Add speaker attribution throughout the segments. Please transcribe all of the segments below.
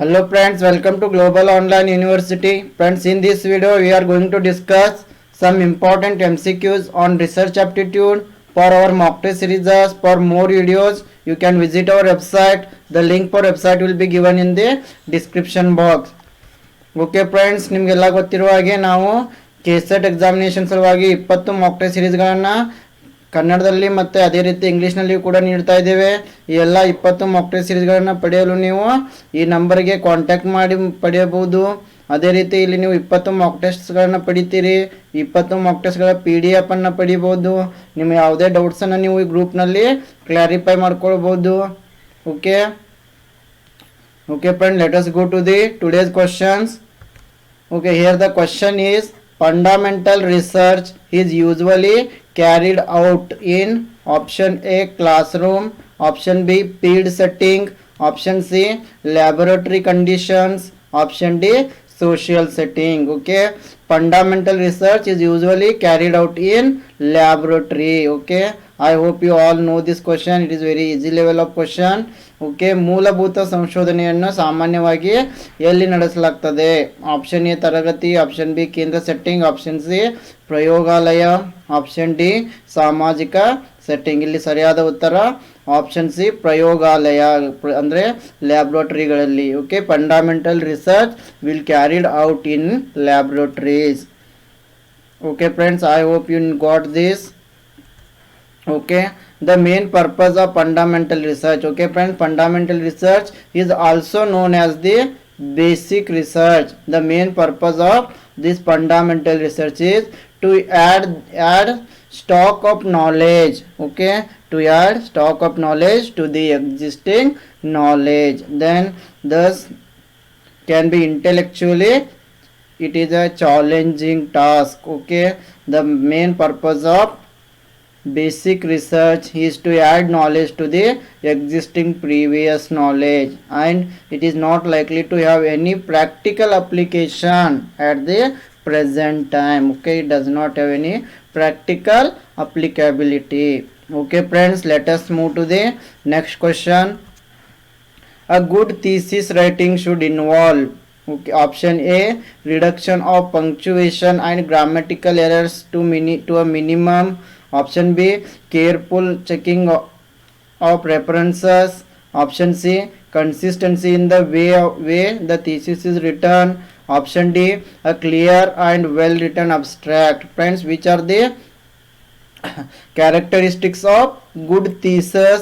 Speaker 1: Hello friends, welcome to Global Online University. Friends, in this video we are going to discuss some important MCQs on research aptitude for our mock test series. For more videos, you can visit our website. The link for website will be given in the description box. Okay friends, ನಿಮಗೆಲ್ಲ ಗೊತ್ತಿರುವ ಹಾಗೆ ನಾವು KSET examination ಸಲುವಾಗಿ 20 mock test ಸೀರೀಸ್ಗಳನ್ನು ಕನ್ನಡದಲ್ಲಿ ಮತ್ತು ಅದೇ ರೀತಿ ಇಂಗ್ಲೀಷ್ನಲ್ಲಿ ಕೂಡ ನೀಡ್ತಾ ಇದ್ದೇವೆ. ಈ ಎಲ್ಲ 20 ಮಾಕ್ ಟೆಸ್ಟ್ ಸೀರೀಸ್ಗಳನ್ನು ಪಡೆಯಲು ನೀವು ಈ ನಂಬರ್ಗೆ ಕಾಂಟ್ಯಾಕ್ಟ್ ಮಾಡಿ ಪಡೆಯಬಹುದು. ಅದೇ ರೀತಿ ಇಲ್ಲಿ ನೀವು 20 ಮಾಕ್ ಟೆಸ್ಟ್ಗಳನ್ನು ಪಡಿತೀರಿ. 20 ಮಾಕ್ ಟೆಸ್ಟ್ಗಳ PDF ಅನ್ನು ಪಡಿಬೋದು. ನಿಮ್ಮ ಯಾವುದೇ ಡೌಟ್ಸನ್ನು ನೀವು ಈ ಗ್ರೂಪ್ನಲ್ಲಿ ಕ್ಲಾರಿಫೈ ಮಾಡ್ಕೊಳ್ಬೋದು. Okay friend, let us go to the today's questions. Okay, here the question is, fundamental research is usually carried out in option A classroom, option B field setting, option C laboratory conditions, option D social setting. Okay, fundamental research is usually carried out in laboratory. Okay, I hope you all know this question. It is very easy level of question. Okay, ಮೂಲಭೂತ ಸಂಶೋಧನೆಯನ್ನು ಸಾಮಾನ್ಯವಾಗಿ ಎಲ್ಲಿ ನಡೆಸಲಾಗ್ತದೆ? Option A ತರಗತಿ, option B ಕೇಂದ್ರ setting, option C ಪ್ರಯೋಗಾಲಯ, option D ಸಾಮಾಜಿಕ setting. ಇಲ್ಲಿ ಸರಿಯಾದ ಉತ್ತರ ಆಪ್ಷನ್ ಸಿ ಪ್ರಯೋಗಾಲಯ ಅಂದರೆ ಲ್ಯಾಬ್ರೋಟರಿಗಳಲ್ಲಿ. Okay, fundamental research will carried out in laboratories. Okay friends, I hope you got this. Okay, the main purpose of fundamental research. Okay friends, fundamental research is also known as the basic research. The main purpose of this fundamental research is to add stock of knowledge. Okay, to add stock of knowledge to the existing knowledge, then thus can be intellectually it is a challenging task. Okay, the main purpose of basic research is to add knowledge to the existing previous knowledge, and it is not likely to have any practical application at the present time. Okay, it does not have any practical applicability. Okay friends, let us move to the next question. A good thesis writing should involve, okay, option A reduction of punctuation and grammatical errors to a minimum, option B careful checking of references, option C consistency in the way the thesis is written, option D a clear and well written abstract. Friends, which are the characteristics of good thesis?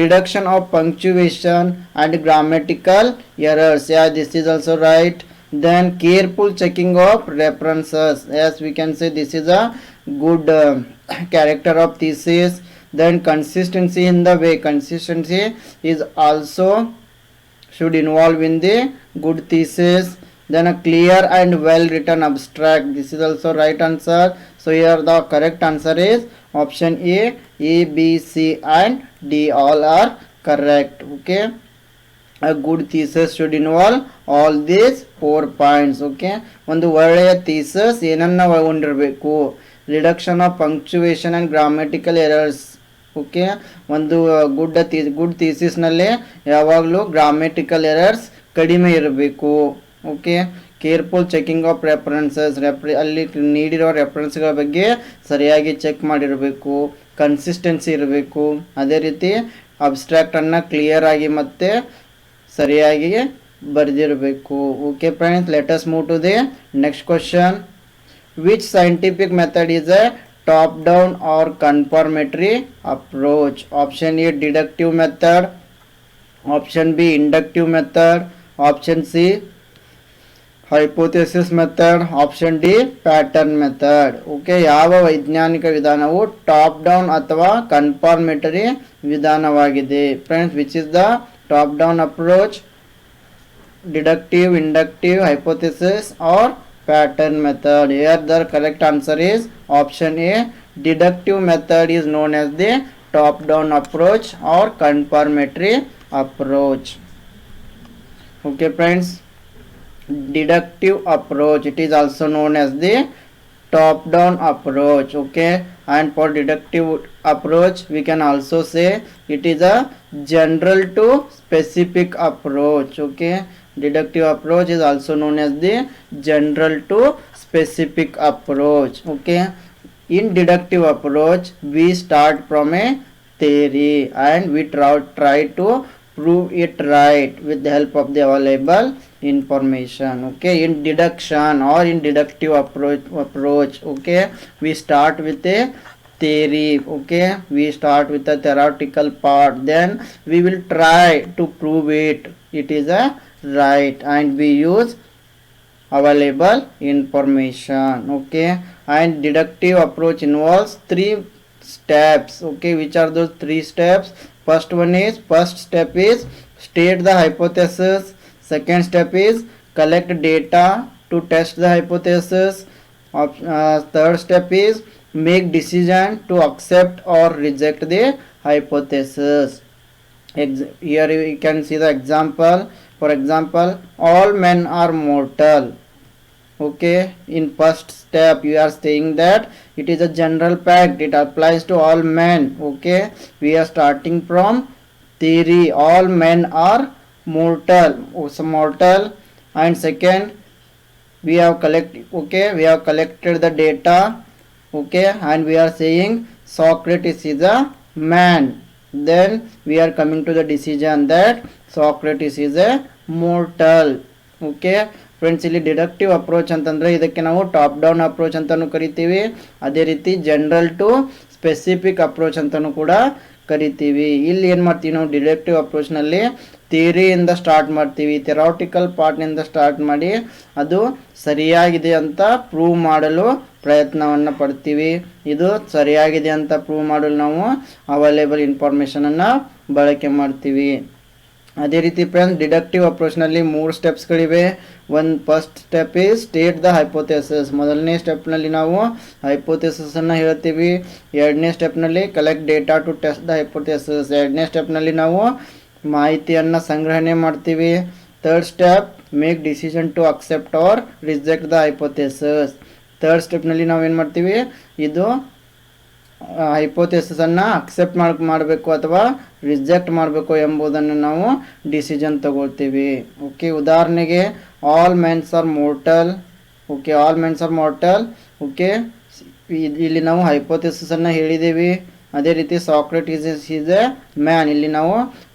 Speaker 1: Reduction of punctuation and grammatical errors. Yeah, this is also right. Then careful checking of references. Yes, we can say this is a good character of thesis. Then consistency in the way. Consistency is also should involve in the good thesis. Then a clear and well written abstract. This is also right answer. So here the correct answer is option A. A, B, C and D all are correct. Okay, a good thesis should involve all these 4 points. Okay, ಒಂದು ಒಳ್ಳೆಯ thesis ಏನನ್ನ ಒಳಗೊಂಡಿರಬೇಕು? Reduction of punctuation and grammatical errors. Okay, ಒಂದು good ಥೀಸಿಸ್ನಲ್ಲಿ ಯಾವಾಗಲೂ grammatical errors ಕಡಿಮೆ ಇರಬೇಕು. Okay, careful checking of references, ಅಲ್ಲಿ ನೀಡಿರೋ ರೆಫರೆನ್ಸ್ಗಳ ಬಗ್ಗೆ ಸರಿಯಾಗಿ ಚೆಕ್ ಮಾಡಿರಬೇಕು. ಕನ್ಸಿಸ್ಟೆನ್ಸಿ ಇರಬೇಕು. ಅದೇ ರೀತಿ ಅಬ್ಸ್ಟ್ರಾಕ್ಟನ್ನು ಕ್ಲಿಯರ್ ಆಗಿ ಮತ್ತು ಸರಿಯಾಗಿ ಬರೆದಿರಬೇಕು. Okay friends, let us move to the next question. Which scientific method is a top down or confirmatory approach? Option A deductive method, option B inductive method, option C hypothesis method, option D pattern method. Okay, ಯಾವ ವೈಜ್ಞಾನಿಕ ವಿಧಾನವು top down ಅಥವಾ confirmatory ವಿಧಾನವಾಗಿದೆ? Friends, which is the top down approach? Deductive, inductive, hypothesis or pattern method? Here the correct answer is option A. Deductive method is known as the top down approach or confirmatory approach. Okay friends, deductive approach, it is also known as the top down approach. Okay, and for deductive approach we can also say it is a general to specific approach. Okay, deductive approach is also known as the general to specific approach. Okay, in deductive approach we start from a theory and we try to prove it right with the help of the available information. Okay, in deduction or in deductive approach, okay, we start with a theory. Okay, we start with the theoretical part, then we will try to prove it is a right, and we use available information. Okay, and deductive approach involves 3 steps. Okay, which are those 3 steps? First step is state the hypothesis. Second step is collect data to test the hypothesis. Third step is make decision to accept or reject the hypothesis. Here you can see the example. For example, all men are mortal. Okay, in first step you are saying that it is a general fact, it applies to all men. Okay, we are starting from theory, all men are mortal. And second, we have collected the data. Okay, and we are saying Socrates is a man. Then we are coming to the decision that Socrates is a mortal. Okay, friends, ಇಲ್ಲಿ deductive approach ಅಂತಂದರೆ ಇದಕ್ಕೆ ನಾವು top down approach ಅಂತಲೂ ಕರಿತೀವಿ. ಅದೇ ರೀತಿ general to specific approach ಅಂತಲೂ ಕೂಡ ಕರಿತೀವಿ. ಇಲ್ಲಿ ಏನು ಮಾಡ್ತೀವಿ ನಾವು ಡಿಡಕ್ಟಿವ್ ಅಪ್ರೋಚ್ನಲ್ಲಿ ಥಿಯರಿಯಿಂದ ಸ್ಟಾರ್ಟ್ ಮಾಡ್ತೀವಿ, ಥೆರಾಟಿಕಲ್ ಪಾರ್ಟ್ನಿಂದ ಸ್ಟಾರ್ಟ್ ಮಾಡಿ ಅದು ಸರಿಯಾಗಿದೆ ಅಂತ ಪ್ರೂವ್ ಮಾಡಲು ಪ್ರಯತ್ನವನ್ನು ಪಡ್ತೀವಿ. ಇದು ಸರಿಯಾಗಿದೆ ಅಂತ ಪ್ರೂವ್ ಮಾಡಲು ನಾವು ಅವೈಲೇಬಲ್ ಇನ್ಫಾರ್ಮೇಷನನ್ನು ಬಳಕೆ ಮಾಡ್ತೀವಿ. ಅದೇ ರೀತಿ ಫ್ರೆಂಡ್ಸ್, ಡಿಡಕ್ಟಿವ್ ಅಪ್ರೋಚ್ನಲ್ಲಿ 3 ಸ್ಟೆಪ್ಸ್ಗಳಿವೆ. First step is state the hypothesis. ಮೊದಲನೇ ಸ್ಟೆಪ್ನಲ್ಲಿ ನಾವು ಹೈಪೋಥೆಸಿಸನ್ನು ಹೇಳ್ತೀವಿ. ಎರಡನೇ ಸ್ಟೆಪ್ನಲ್ಲಿ collect data to test the hypothesis. ಎರಡನೇ ಸ್ಟೆಪ್ನಲ್ಲಿ ನಾವು ಮಾಹಿತಿಯನ್ನು ಸಂಗ್ರಹಣೆ ಮಾಡ್ತೀವಿ. Third step make decision to accept or reject the hypothesis. ಥರ್ಡ್ ಸ್ಟೆಪ್ನಲ್ಲಿ ನಾವೇನು ಮಾಡ್ತೀವಿ, ಇದು ಹೈಪೋಥೆಸಿಸನ್ನು ಅಕ್ಸೆಪ್ಟ್ ಮಾಡಬೇಕು ಅಥವಾ ರಿಜೆಕ್ಟ್ ಮಾಡಬೇಕು ಎಂಬುದನ್ನು ನಾವು ಡಿಸಿಷನ್ ತಗೊಳ್ತೀವಿ. ಓಕೆ, ಉದಾಹರಣೆಗೆ all mens are mortal. Okay, all mens are mortal. Okay, ಇಲ್ಲಿ ನಾವು ಹೈಪೋಥೆಸಿಸನ್ನು ಹೇಳಿದ್ದೀವಿ. ಅದೇ ರೀತಿ ಸಾಕ್ರೆಟಿಸ್ ಈಸ್ ಎ ಮ್ಯಾನ್. ಇಲ್ಲಿ ನಾವು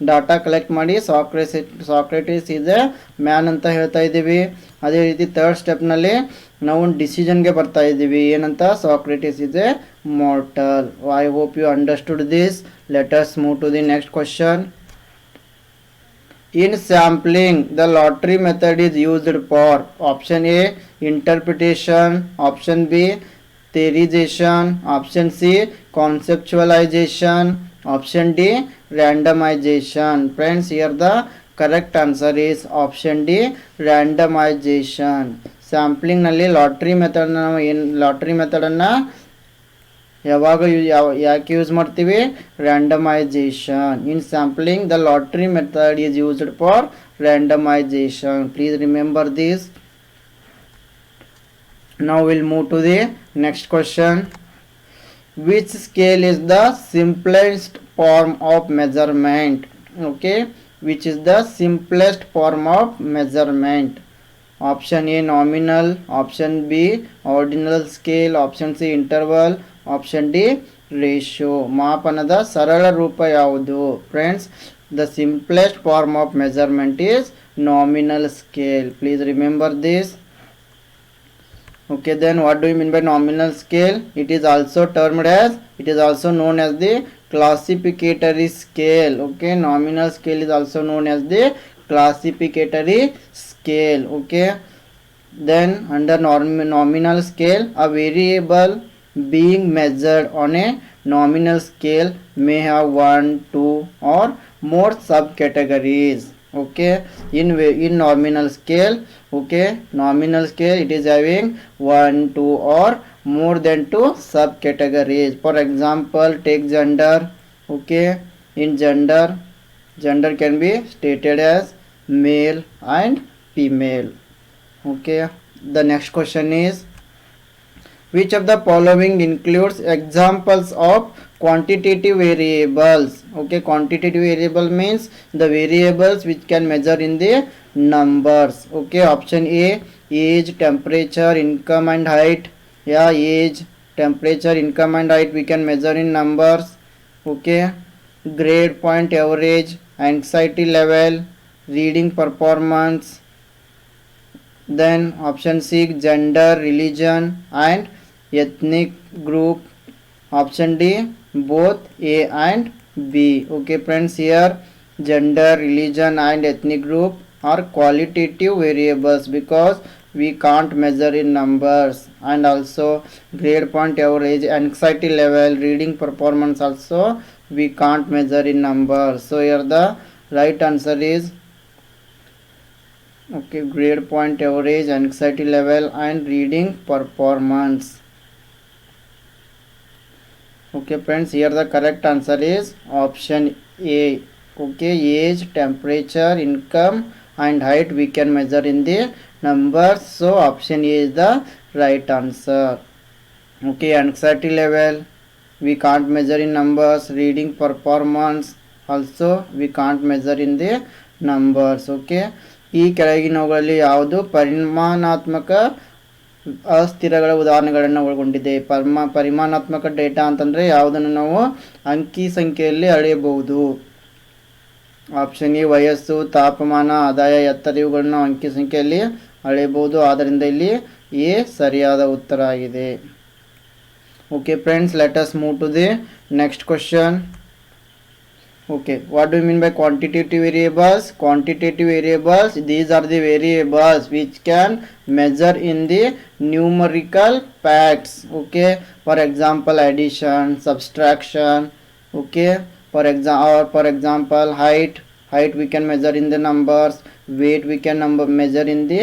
Speaker 1: ಡಾಟಾ ಕಲೆಕ್ಟ್ ಮಾಡಿ ಸಾಕ್ರೆಟಿಸ್ ಈಸ್ ಎ ಮ್ಯಾನ್ ಅಂತ ಹೇಳ್ತಾ ಇದ್ದೀವಿ. ಅದೇ ರೀತಿ ಥರ್ಡ್ ಸ್ಟೆಪ್ನಲ್ಲಿ ನಾವು ಡಿಸಿಷನ್ಗೆ ಬರ್ತಾ ಇದ್ದೀವಿ, ಏನಂತ, Socrates is A mortal. I hope you understood this. Let us move to the next question. In sampling, the lottery method is used for option A interpretation, option B theorization, option C conceptualization, option D randomization. Friends, here the correct answer is option D randomization. Sampling ನಲ್ಲಿ lottery ಮೆಥಡನ್ನು ಯಾವಾಗ ಯಾಕೆ use ಮಾಡ್ತೀವಿ, randomisation. In sampling the lottery method is used for randomisation. Please remember this. Now we'll move to the next question. Which scale is the simplest form of measurement? Okay, which is the simplest form of measurement? Option A nominal, option B ordinal scale, option C interval, option D ratio. ಮಾಪನದ ಸರಳ ರೂಪ ಯಾವುದು? Friends, the simplest form of measurement is nominal scale. Please remember this. Okay, then what do you mean by nominal scale? It is also known as the classificatory scale. Okay, nominal scale is also known as the classificatory scale. Okay, then under nominal scale, a variable being measured on a nominal scale may have 1, 2 or more subcategories. Okay, in nominal scale, okay, nominal scale it is having 1, 2 or more than 2 subcategories. For example, take gender. Okay, in gender can be stated as male and female. Okay, the next question is, which of the following includes examples of quantitative variables. Okay, quantitative variable means the variables which can measure in the numbers. Okay, option A, age, temperature, income and height. Yeah, age, temperature, income and height we can measure in numbers. Okay, grade point average, anxiety level, reading performance. Then option C, gender, religion and ethnic group. Option D, both A and B. Okay friends, here gender, religion and ethnic group are qualitative variables because we can't measure in numbers, and also grade point average, anxiety level, reading performance also we can't measure in numbers. So here the right answer is okay, grade point average, anxiety level and reading performance. Okay friends, here the correct answer is option A. Okay, age, temperature, income and height we can measure in the numbers, so option A is the right answer. Okay, anxiety level we can't measure in numbers, reading performance also we can't measure in the numbers. Okay, ಈ ಕೆಳಗಿನವುಗಳಲ್ಲಿ ಯಾವುದು ಪರಿಮಾಣಾತ್ಮಕ ಅಸ್ಥಿರಗಳ ಉದಾಹರಣೆಗಳನ್ನು ಒಳಗೊಂಡಿದೆ. ಪರಿಮಾಣಾತ್ಮಕ data ಅಂತಂದರೆ ಯಾವುದನ್ನು ನಾವು ಅಂಕಿ ಸಂಖ್ಯೆಯಲ್ಲಿ ಅಳೆಯಬಹುದು. ಆಪ್ಷನ್ ಎ ವಯಸ್ಸು, ತಾಪಮಾನ, ಆದಾಯ, ಎತ್ತರ ಇವುಗಳನ್ನು ಅಂಕಿ ಸಂಖ್ಯೆಯಲ್ಲಿ ಅಳೆಯಬಹುದು. ಆದ್ದರಿಂದ ಇಲ್ಲಿ ಎ ಸರಿಯಾದ ಉತ್ತರ ಆಗಿದೆ. Okay friends, let us move to the next question. Okay, what do you mean by quantitative variables? Quantitative variables, these are the variables which can measure in the numerical facts. Okay, for example addition, subtraction. Okay, for example height we can measure in the numbers, weight we can measure in the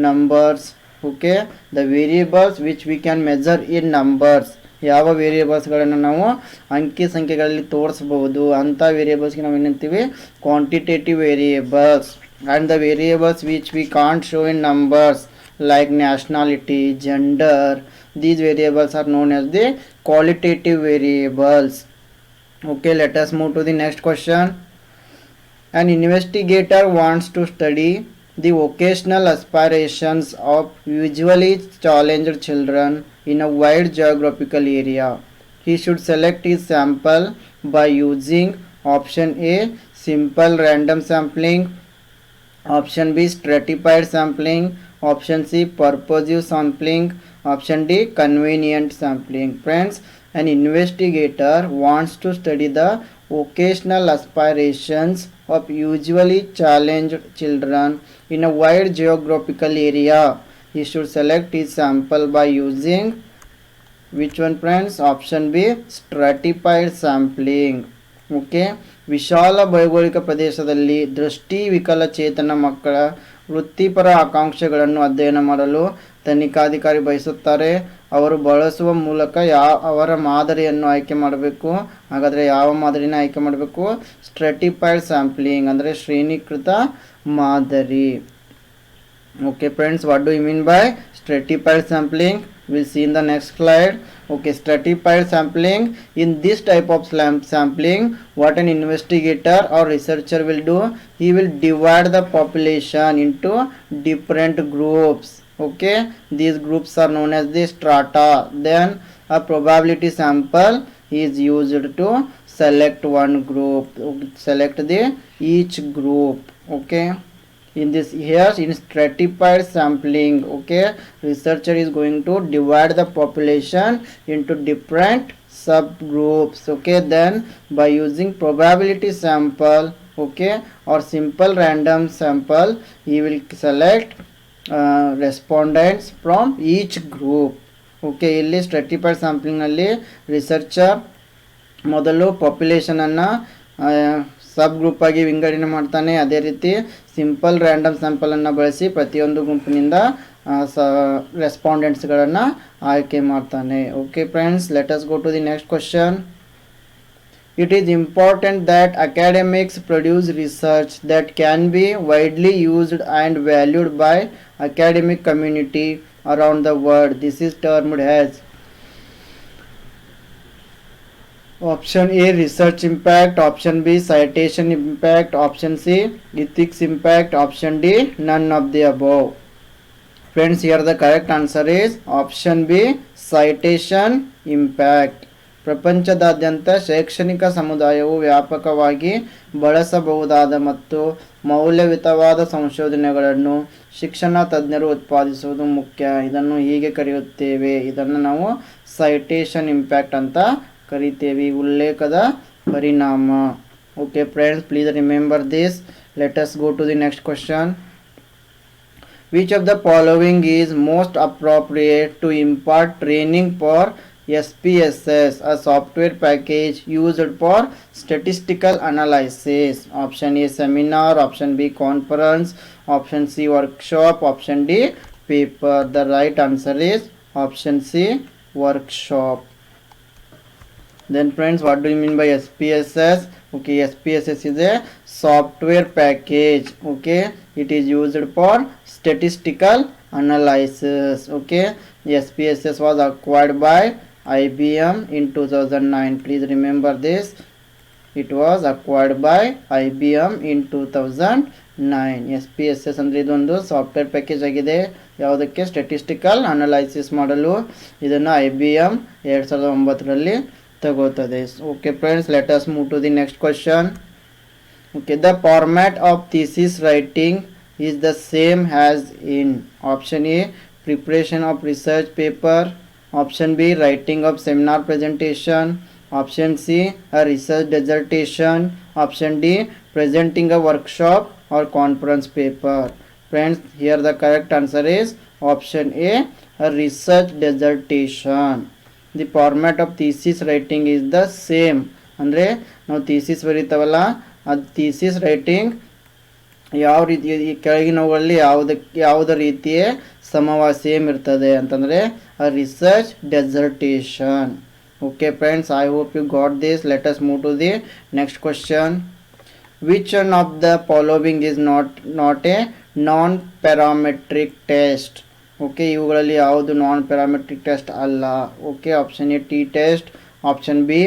Speaker 1: numbers. Okay, the variables which we can measure in numbers, ಯಾವ ವೇರಿಯೇಬಲ್ಸ್ಗಳನ್ನು ನಾವು ಅಂಕಿ ಸಂಖ್ಯೆಗಳಲ್ಲಿ ತೋರಿಸಬಹುದು ಅಂಥ ವೇರಿಯೇಬಲ್ಸ್ಗೆ ನಾವು ಏನಂತೀವಿ, quantitative variables. And the variables which we can't show in numbers like nationality, gender, these variables are known as the qualitative variables. Okay, let us move to the next question. An investigator wants to study the vocational aspirations of visually challenged children in a wide geographical area. He should select his sample by using option A, simple random sampling, option B, stratified sampling, option C, purposive sampling, option D, convenient sampling. Friends, an investigator wants to study the vocational aspirations of usually challenged children in a wide geographical area. He should select his sample by using which one friends? Option B, stratified sampling. Okay, ವಿಶಾಲ ಭೌಗೋಳಿಕ ಪ್ರದೇಶದಲ್ಲಿ ದೃಷ್ಟಿ ವಿಕಲಚೇತನ ಮಕ್ಕಳ ವೃತ್ತಿಪರ ಆಕಾಂಕ್ಷೆಗಳನ್ನು ಅಧ್ಯಯನ ಮಾಡಲು ತನಿಖಾಧಿಕಾರಿ ಬಯಸುತ್ತಾರೆ. ಅವರು ಬಳಸುವ ಮೂಲಕ ಅವರ ಮಾದರಿಯನ್ನು ಆಯ್ಕೆ ಮಾಡಬೇಕು. ಹಾಗಾದರೆ ಯಾವ ಮಾದರಿನ ಆಯ್ಕೆ ಮಾಡಬೇಕು? ಸ್ಟ್ರಾಟಿಫೈಡ್ ಸ್ಯಾಂಪ್ಲಿಂಗ್ ಅಂದರೆ ಶ್ರೇಣೀಕೃತ ಮಾದರಿ. Okay friends, what do you mean by stratified sampling? We'll see in the next slide. Okay, stratified sampling, in this type of sampling what an investigator or researcher will do, he will divide the population into different groups. Okay, these groups are known as the strata. Then a probability sample is used to select one group, select the each group. Okay, in this here in stratified sampling, okay, researcher is going to divide the population into different subgroups. Okay, then by using probability sample, okay, or simple random sample, he will select respondents from each group. Okay, ಇಲ್ಲಿ stratified sampling ನಲ್ಲಿ researcher ಮೊದಲು population ಅನ್ನು ಸಬ್ group ಆಗಿ ವಿಂಗಡಣೆ ಮಾಡ್ತಾನೆ. ಅದೇ ರೀತಿ simple random ಸ್ಯಾಂಪಲನ್ನು ಬಳಸಿ ಪ್ರತಿಯೊಂದು ಗುಂಪಿನಿಂದ ರೆಸ್ಪಾಂಡೆಂಟ್ಸ್ಗಳನ್ನು ಆಯ್ಕೆ ಮಾಡ್ತಾನೆ. Okay friends, let us go to the next question. It is important that academics produce research that can be widely used and valued by academic community around the world. This is termed as Option A research impact, option B citation impact, option C ethics impact, option D none of the above. Friends, here the correct answer is option B citation impact. ಪ್ರಪಂಚದಾದ್ಯಂತ ಶೈಕ್ಷಣಿಕ ಸಮುದಾಯವು ವ್ಯಾಪಕವಾಗಿ ಬಳಸಬಹುದಾದ ಮತ್ತು ಮೌಲ್ಯಯುತವಾದ ಸಂಶೋಧನೆಗಳನ್ನು ಶಿಕ್ಷಣ ತಜ್ಞರು ಉತ್ಪಾದಿಸುವುದು ಮುಖ್ಯ. ಇದನ್ನು ಹೀಗೆ ಕರೆಯುತ್ತೇವೆ, ಇದನ್ನು ನಾವು ಸೈಟೇಷನ್ ಇಂಪ್ಯಾಕ್ಟ್ ಅಂತ ಕರಿತೇವೆ, ಉಲ್ಲೇಖದ ಪರಿಣಾಮ. Okay friends, please remember this. Let us go to the next question. Which of the following is most appropriate to impart training for SPSS, a software package used for statistical analysis? Option A seminar, option B conference, option C workshop, option D paper. The right answer is option C workshop. Then friends, what do you mean by SPSS? Okay, SPSS is a software package. Okay, it is used for statistical analysis. Okay, SPSS was acquired by IBM in 2009. Please remember this. It was acquired by IBM in 2009. SPSS ಅಂದ್ರೆ ಇದೊಂದು software package ಆಗಿದೆ. ಯಾವುದಕ್ಕೆ? Statistical analysis ಮಾಡಲು ಇದನ್ನು IBM 2009ರಲ್ಲಿ ತಗೋತದೆ. Okay friends, let us move to the next question. Okay, the format of thesis writing is the same as in option A preparation of research paper, option B writing of seminar presentation, option C a research dissertation, option D presenting a workshop or conference paper. Friends, here the correct answer is option A research dissertation. The format of thesis writing is the same. ಅಂದರೆ ನಾವು thesis ಬರೀತಾವಲ್ಲ, ಅದು thesis writing ಯಾವ ರೀತಿ ಕೆಳಗಿನವುಗಳಲ್ಲಿ ಯಾವುದೇ ರೀತಿಯೇ same ಇರ್ತದೆ ಅಂತಂದರೆ research dissertation. Okay friends, I hope you got this. Let us move to the next question. Which one of the following is not a non parametric test? Okay, ಇವುಗಳಲ್ಲಿ ಯಾವುದು non parametric test ಅಲ್ಲ. Okay, option A T test, option B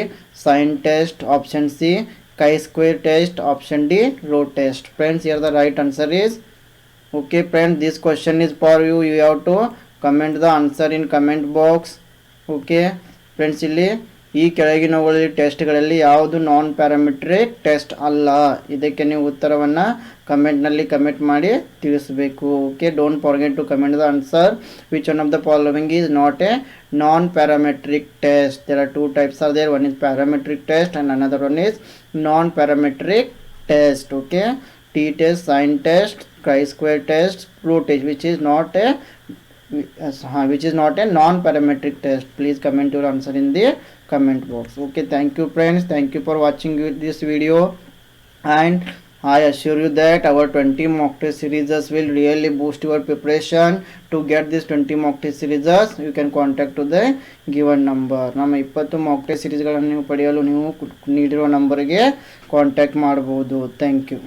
Speaker 1: sign test, option C chi-square test, option D row test. Friends, here the right answer is, okay friends, this question is for you. You have to comment the answer in comment box. Okay friends, ಇಲ್ಲಿ ಈ ಕೆಳಗಿನವುಗಳಲ್ಲಿ ಟೆಸ್ಟ್ಗಳಲ್ಲಿ ಯಾವುದು non parametric test ಅಲ್ಲ, ಇದಕ್ಕೆ ನೀವು ಉತ್ತರವನ್ನು ಕಮೆಂಟ್ನಲ್ಲಿ comment ಮಾಡಿ ತಿಳಿಸಬೇಕು. Okay, don't forget to comment the answer. Which one of the following is not a non parametric test? There are two types are there. One is parametric test and another one is non parametric test. Okay, t test, sin test, chi-square test, row test, which is not a non parametric test. Please comment your answer in the comment box. Okay, thank you friends, thank you for watching this video, and I assure you that our 20 mock test series will really boost your preparation. To get this 20 mock test series, you can contact to the given number. ನಮ್ಮ 20 mock test series ಗಳನ್ನು ನೀವು ಪಡೆಯಲು ನೀವು ನೀಡಿರುವ ನಂಬರ್ಗೆ ಕಾಂಟ್ಯಾಕ್ಟ್ ಮಾಡಬಹುದು. Thank you.